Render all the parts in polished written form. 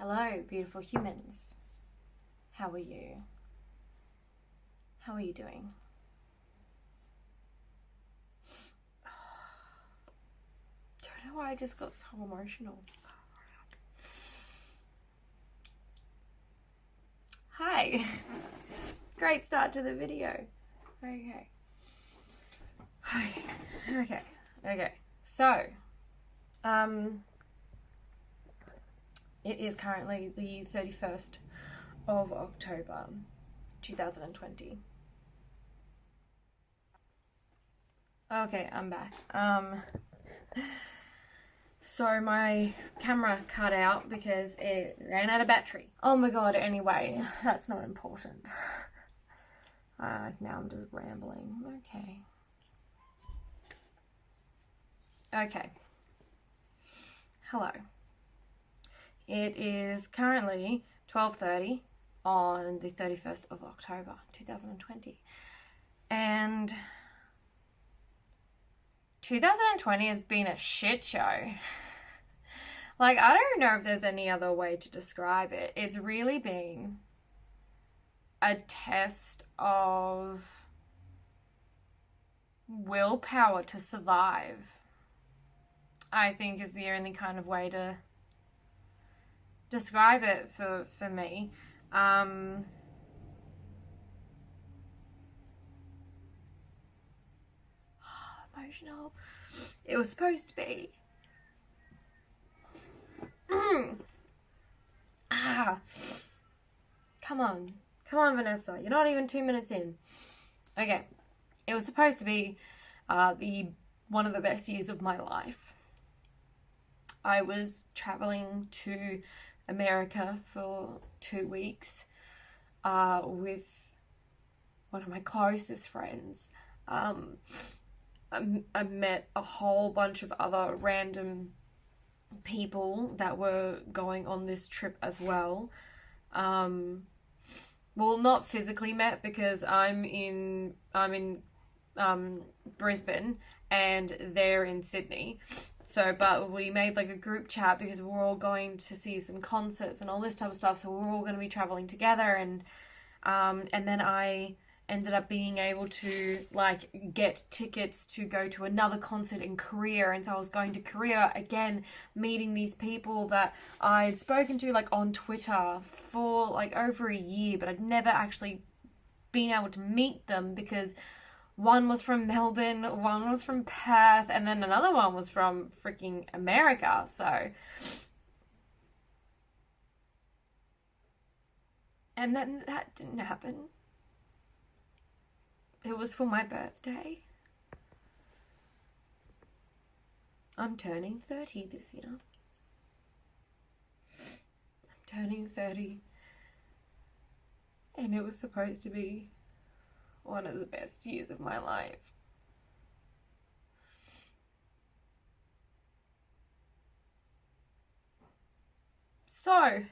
Hello, beautiful humans. How are you? How are you doing? Don't know why I just got so emotional. Hi. Great start to the video. Okay. So, it is currently the 31st of October, 2020. Okay, I'm back. So my camera cut out because it ran out of battery. Oh my god, anyway, that's not important. Now I'm just rambling. Okay. Hello. It is currently 12:30 on the 31st of October, 2020. And 2020 has been a shit show. Like, I don't know if there's any other way to describe it. It's really been a test of willpower to survive, I think, is the only kind of way to describe it for me. Emotional. It was supposed to be. Come on, Vanessa. You're not even 2 minutes in. Okay, it was supposed to be one of the best years of my life. I was traveling to America for 2 weeks with one of my closest friends. I met a whole bunch of other random people that were going on this trip as well. Well, not physically met because I'm in Brisbane and they're in Sydney. So, but we made like a group chat because we were all going to see some concerts and all this type of stuff. So we were all going to be traveling together, and then I ended up being able to like get tickets to go to another concert in Korea. And so I was going to Korea again, meeting these people that I'd spoken to like on Twitter for like over a year, but I'd never actually been able to meet them because one was from Melbourne, one was from Perth, and then another one was from freaking America. So, and then that didn't happen. It was for my birthday. I'm turning 30 this year. I'm turning 30. And it was supposed to be one of the best years of my life. So,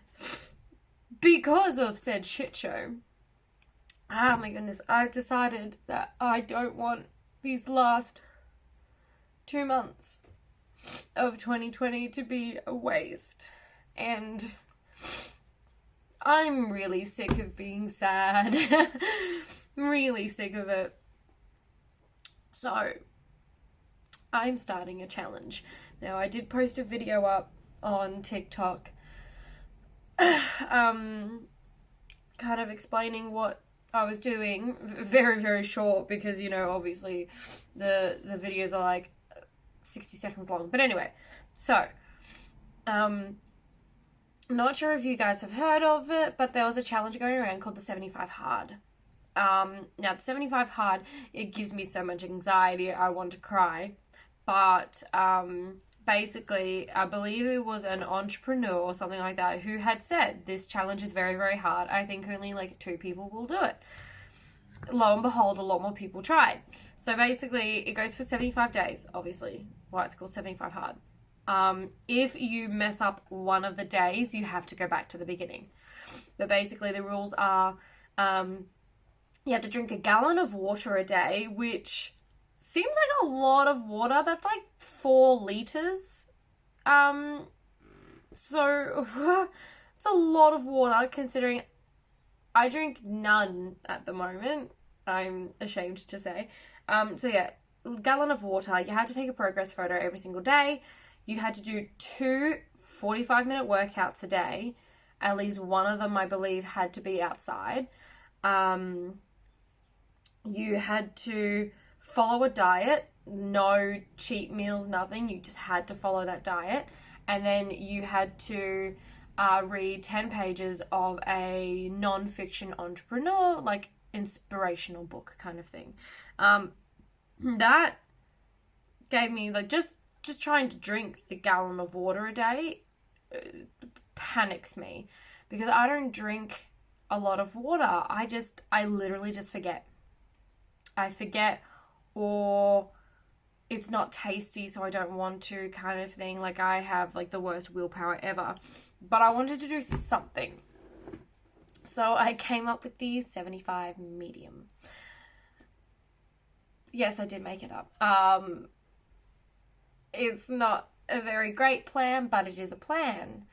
because of said shit show, oh my goodness, I've decided that I don't want these last 2 months of 2020 to be a waste. And I'm really sick of being sad. Really sick of it. So, I'm starting a challenge. Now, I did post a video up on TikTok kind of explaining what I was doing, very, very short because, you know, obviously the videos are like 60 seconds long. But anyway, so, I'm not sure if you guys have heard of it, but there was a challenge going around called the 75 Hard. Now, the 75 Hard, it gives me so much anxiety, I want to cry. But, basically, I believe it was an entrepreneur or something like that who had said, this challenge is very, very hard. I think only like 2 people will do it. Lo and behold, a lot more people tried. So basically, it goes for 75 days, obviously, why it's called 75 Hard. If you mess up one of the days, you have to go back to the beginning. But basically, the rules are, you have to drink a gallon of water a day, which seems like a lot of water. That's like 4 liters. So It's a lot of water considering I drink none at the moment. I'm ashamed to say. So yeah, gallon of water. You had to take a progress photo every single day. You had to do 2 45-minute workouts a day. At least one of them, I believe, had to be outside. You had to follow a diet, no cheat meals, nothing. You just had to follow that diet. And then you had to read 10 pages of a non-fiction entrepreneur, like inspirational book kind of thing. That gave me, like, just trying to drink the gallon of water a day panics me because I don't drink a lot of water. I literally just forget. I forget, or it's not tasty, so I don't want to, kind of thing. Like, I have like the worst willpower ever, but I wanted to do something, so I came up with the 75 medium. Yes, I did make it up. It's not a very great plan, but it is a plan.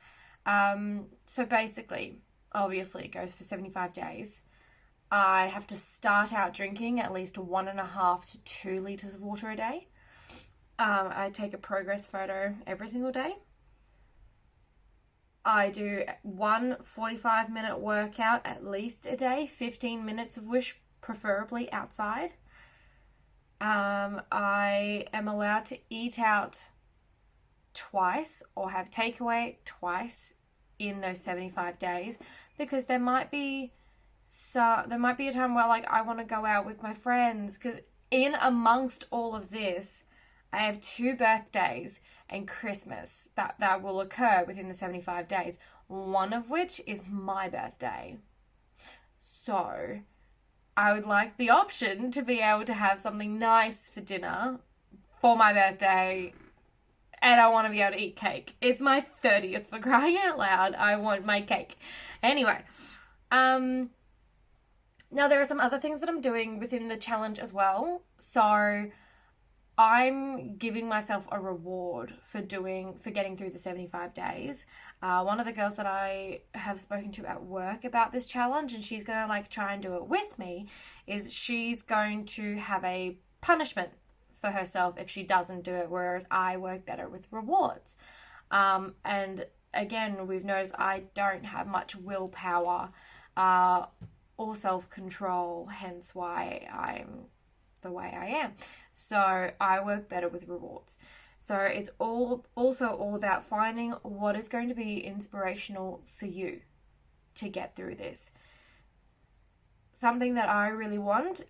So basically, obviously it goes for 75 days. I have to start out drinking at least 1.5 to 2 litres of water a day. I take a progress photo every single day. I do one 45-minute workout at least a day, 15 minutes of which preferably outside. I am allowed to eat out twice or have takeaway twice in those 75 days because there might be a time where, like, I want to go out with my friends, because in amongst all of this I have 2 birthdays and Christmas that will occur within the 75 days, one of which is my birthday. So I would like the option to be able to have something nice for dinner for my birthday, and I want to be able to eat cake. It's my 30th, for crying out loud. I want my cake. Anyway, now there are some other things that I'm doing within the challenge as well. So I'm giving myself a reward for getting through the 75 days. One of the girls that I have spoken to at work about this challenge, and she's going to like try and do it with me, is she's going to have a punishment for herself if she doesn't do it, whereas I work better with rewards. And again, we've noticed I don't have much willpower or self-control, hence why I'm the way I am. So I work better with rewards. So it's also all about finding what is going to be inspirational for you to get through this. Something that I really want,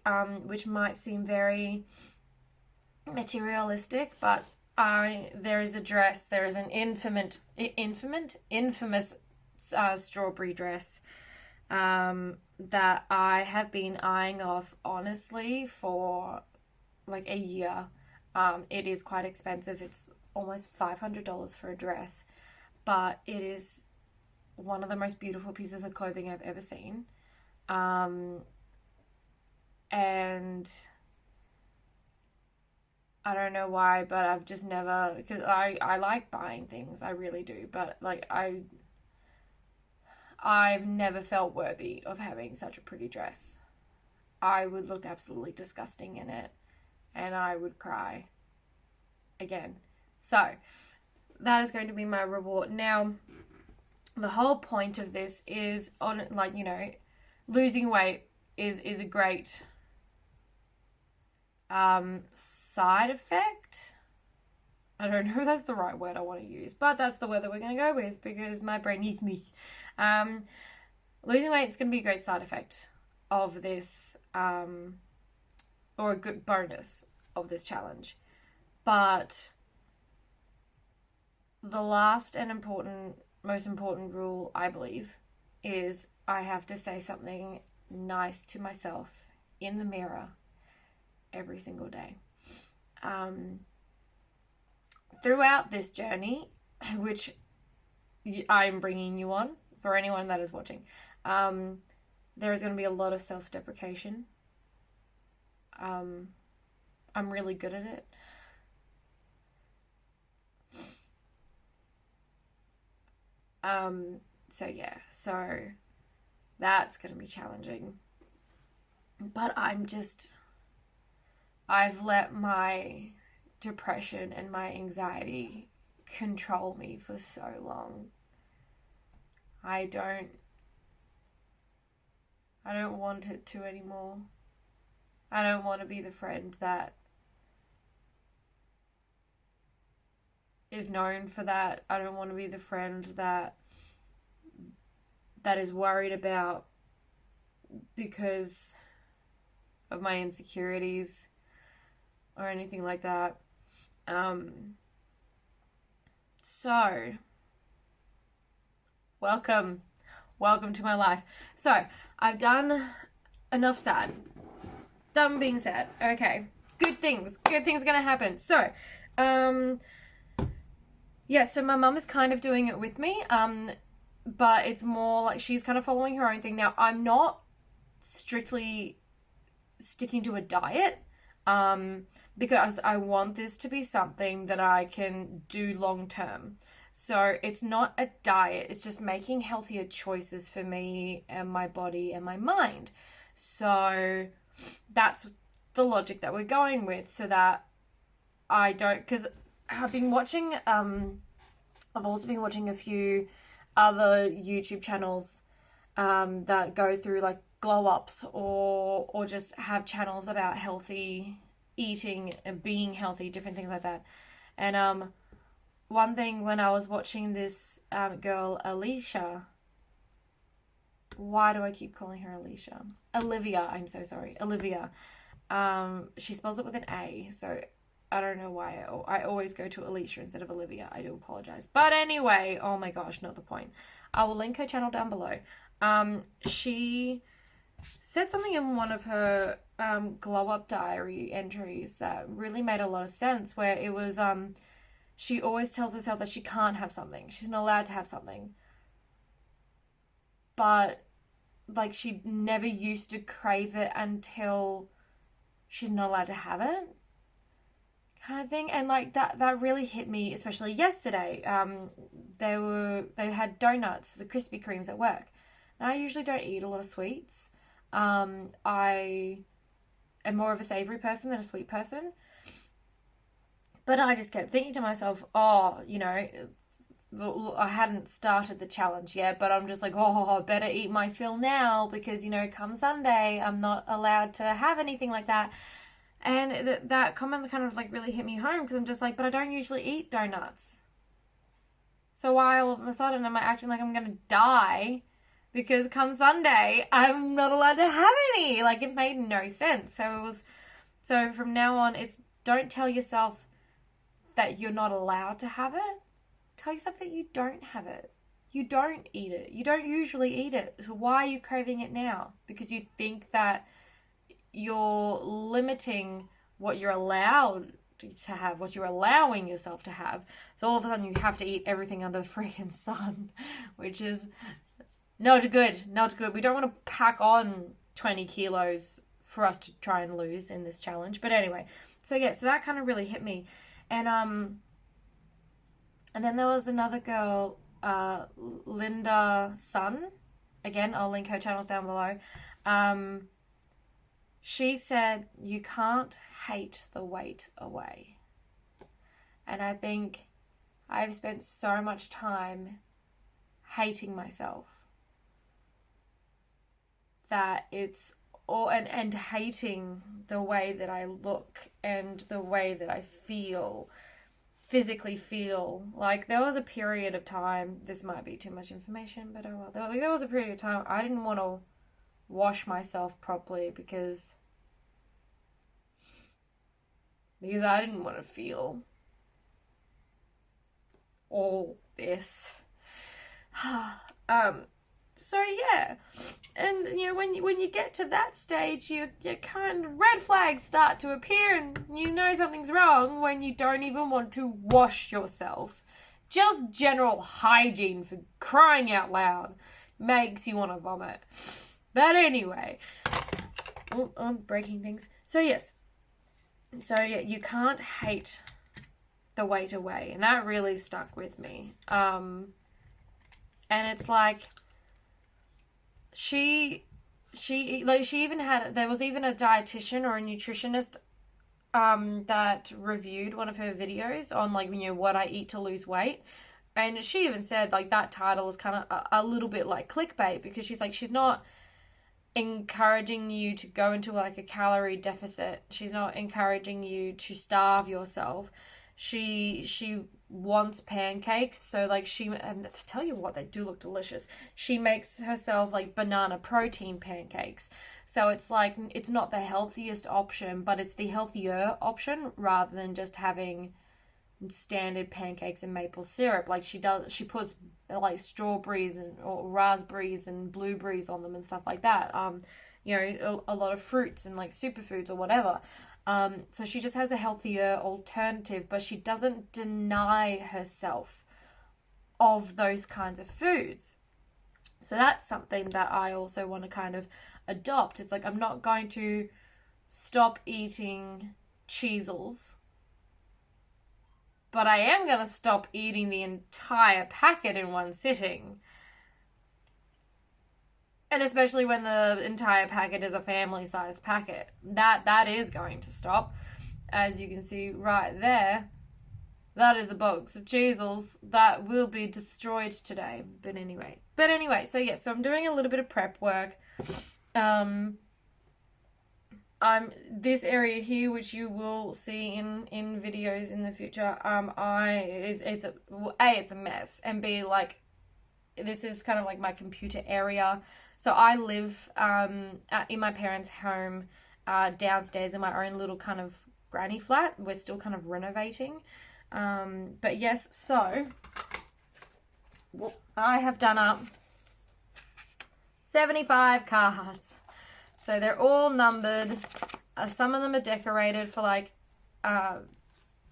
which might seem very materialistic, but there is an infamous strawberry dress that I have been eyeing off, honestly, for like a year. It is quite expensive. It's almost $500 for a dress, but it is one of the most beautiful pieces of clothing I've ever seen. And I don't know why, but I've just never, because I like buying things, I really do, but like I've never felt worthy of having such a pretty dress. I would look absolutely disgusting in it, and I would cry again. So that is going to be my reward. Now, the whole point of this is losing weight is a great side effect. I don't know if that's the right word I want to use, but that's the word that we're going to go with because my brain is mush. Losing weight is going to be a great side effect of this, or a good bonus of this challenge. But the last and most important rule, I believe, is I have to say something nice to myself in the mirror every single day. Throughout this journey, which I'm bringing you on, for anyone that is watching, there is going to be a lot of self-deprecation. I'm really good at it. yeah, so that's going to be challenging. But I've let my depression and my anxiety control me for so long. I don't want it to anymore. I don't want to be the friend that is known for that. I don't want to be the friend that is worried about because of my insecurities or anything like that. So welcome to my life. So I've done enough sad. Done being sad. Okay. Good things gonna happen. So, yeah, so my mum is kind of doing it with me. But it's more like she's kind of following her own thing. Now, I'm not strictly sticking to a diet, because I want this to be something that I can do long term. So it's not a diet, it's just making healthier choices for me and my body and my mind. So that's the logic that we're going with, so that I don't, because I've been watching, I've also been watching a few other YouTube channels that go through like glow ups or just have channels about healthy eating and being healthy, different things like that. And one thing when I was watching this girl, Alicia, why do I keep calling her Alicia? Olivia, I'm so sorry. Olivia. She spells it with an A, so I don't know why I always go to Alicia instead of Olivia. I do apologize. But anyway, oh my gosh, not the point. I will link her channel down below. She said something in one of her glow up diary entries that really made a lot of sense, where it was she always tells herself that she can't have something. She's not allowed to have something. But like she never used to crave it until she's not allowed to have it, kind of thing. And like that really hit me, especially yesterday. They had donuts, the Krispy Kremes at work. And I usually don't eat a lot of sweets. I am more of a savory person than a sweet person. But I just kept thinking to myself, oh, you know, I hadn't started the challenge yet, but I'm just like, oh, I better eat my fill now because, you know, come Sunday, I'm not allowed to have anything like that. And that comment kind of like really hit me home, because I'm just like, but I don't usually eat donuts. So why all of a sudden am I acting like I'm going to die because come Sunday, I'm not allowed to have any? Like, it made no sense. So from now on, it's don't tell yourself that you're not allowed to have it. Tell yourself that you don't have it. You don't eat it. You don't usually eat it. So why are you craving it now? Because you think that you're limiting what you're allowed to have, what you're allowing yourself to have. So all of a sudden you have to eat everything under the freaking sun, which is not good. Not good. We don't want to pack on 20 kilos for us to try and lose in this challenge. But anyway, so yeah, so that kind of really hit me. And then there was another girl, Linda Sun. Again, I'll link her channels down below. She said, you can't hate the weight away. And I think I've spent so much time hating myself that it's all, and hating the way that I look and the way that I feel, physically feel. Like, there was a period of time, this might be too much information, but oh well, there was a period of time I didn't want to wash myself properly because I didn't want to feel all this. So yeah, and you know, when you get to that stage, you kind of, red flags start to appear, and you know something's wrong when you don't even want to wash yourself. Just general hygiene, for crying out loud, makes you want to vomit. But anyway, I'm breaking things. So yes, so yeah, you can't hate the weight away, and that really stuck with me. And it's like she even had, there was even a dietitian or a nutritionist that reviewed one of her videos on, like, you know, what I eat to lose weight. And she even said, like, that title is kind of a little bit like clickbait, because she's like, she's not encouraging you to go into like a calorie deficit. She's not encouraging you to starve yourself. She wants pancakes, so like and to tell you what, they do look delicious. She makes herself like banana protein pancakes. So it's like, it's not the healthiest option, but it's the healthier option rather than just having standard pancakes and maple syrup. Like she puts like strawberries and or raspberries and blueberries on them and stuff like that. You know, a lot of fruits and like superfoods or whatever. So she just has a healthier alternative, but she doesn't deny herself of those kinds of foods. So that's something that I also want to kind of adopt. It's like, I'm not going to stop eating cheesels, but I am going to stop eating the entire packet in one sitting. And especially when the entire packet is a family-sized packet. That is going to stop. As you can see right there, that is a box of cheesels that will be destroyed today. But anyway, so yes, so I'm doing a little bit of prep work. I'm this area here, which you will see in videos in the future. It's a mess, and B, like, this is kind of like my computer area. So I live in my parents' home downstairs in my own little kind of granny flat. We're still kind of renovating. But yes, so I have done up 75 cards. So they're all numbered. Some of them are decorated for like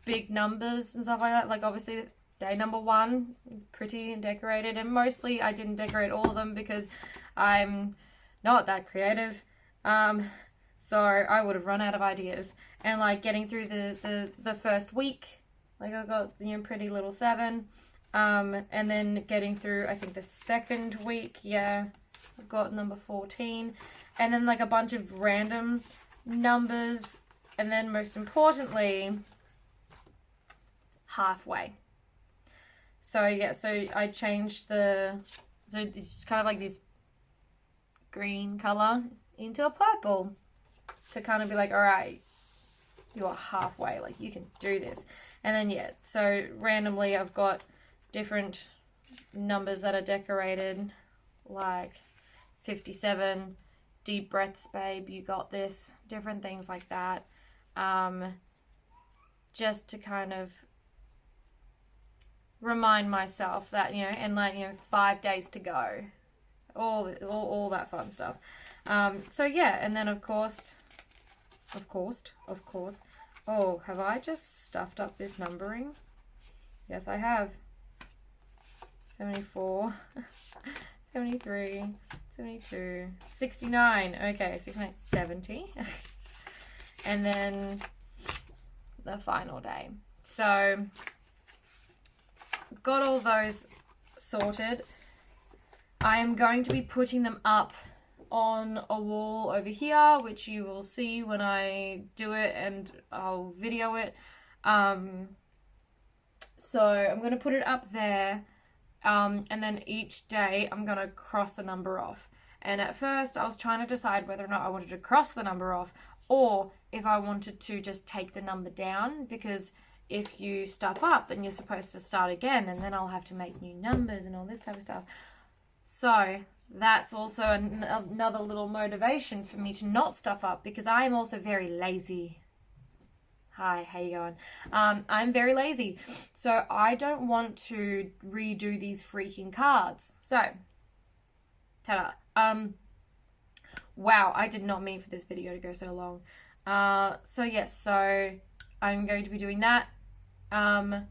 big numbers and stuff like that. Like obviously day number 1 is pretty and decorated, and mostly I didn't decorate all of them because I'm not that creative. So I would have run out of ideas. And like getting through the first week, like I got, you know, pretty little 7. And then getting through, I think, the second week, yeah, I've got number 14. And then like a bunch of random numbers. And then most importantly, halfway. So yeah, so I changed so it's kind of like this green color into a purple to kind of be like, all right, you're halfway, like you can do this. And then yeah, so randomly I've got different numbers that are decorated, like 57, deep breaths, babe, you got this, different things like that. Just to kind of remind myself that, you know, and like, you know, 5 days to go, all that fun stuff. So yeah, and then of course, oh, have I just stuffed up this numbering? Yes, I have. 74, 73, 72, 69, okay, 69, 70, and then the final day. So got all those sorted. I am going to be putting them up on a wall over here, which you will see when I do it, and I'll video it. So I'm going to put it up there, and then each day I'm going to cross a number off. And at first I was trying to decide whether or not I wanted to cross the number off or if I wanted to just take the number down, because if you stuff up, then you're supposed to start again, and then I'll have to make new numbers and all this type of stuff. So that's also another little motivation for me to not stuff up, because I am also very lazy. Hi, how you going? I'm very lazy, so I don't want to redo these freaking cards. So, ta-da. Wow, I did not mean for this video to go so long. So yes, so I'm going to be doing that. I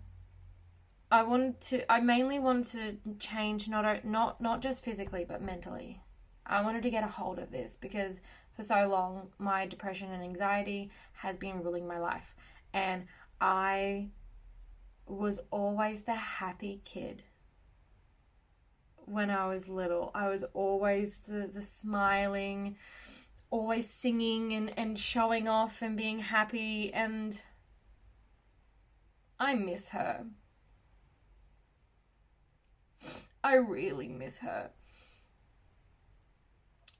mainly wanted to change not just physically but mentally. I wanted to get a hold of this because for so long my depression and anxiety has been ruling my life, and I was always the happy kid when I was little. I was always the smiling, always singing and showing off and being happy, and I miss her. I really miss her.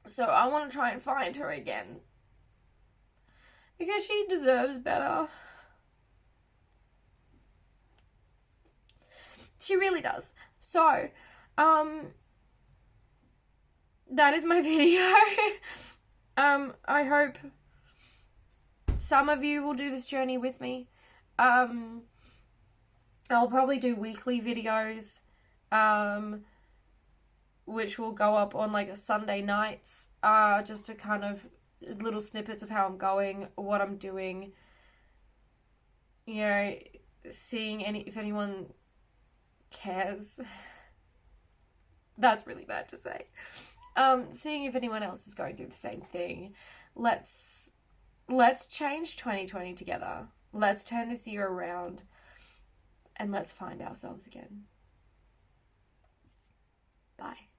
So I want to try and find her again, because she deserves better. She really does. So, that is my video. I hope some of you will do this journey with me. I'll probably do weekly videos, which will go up on like a Sunday nights, just to kind of little snippets of how I'm going, what I'm doing, you know, seeing if anyone cares. That's really bad to say. Seeing if anyone else is going through the same thing. Let's change 2020 together. Let's turn this year around, and let's find ourselves again. Bye.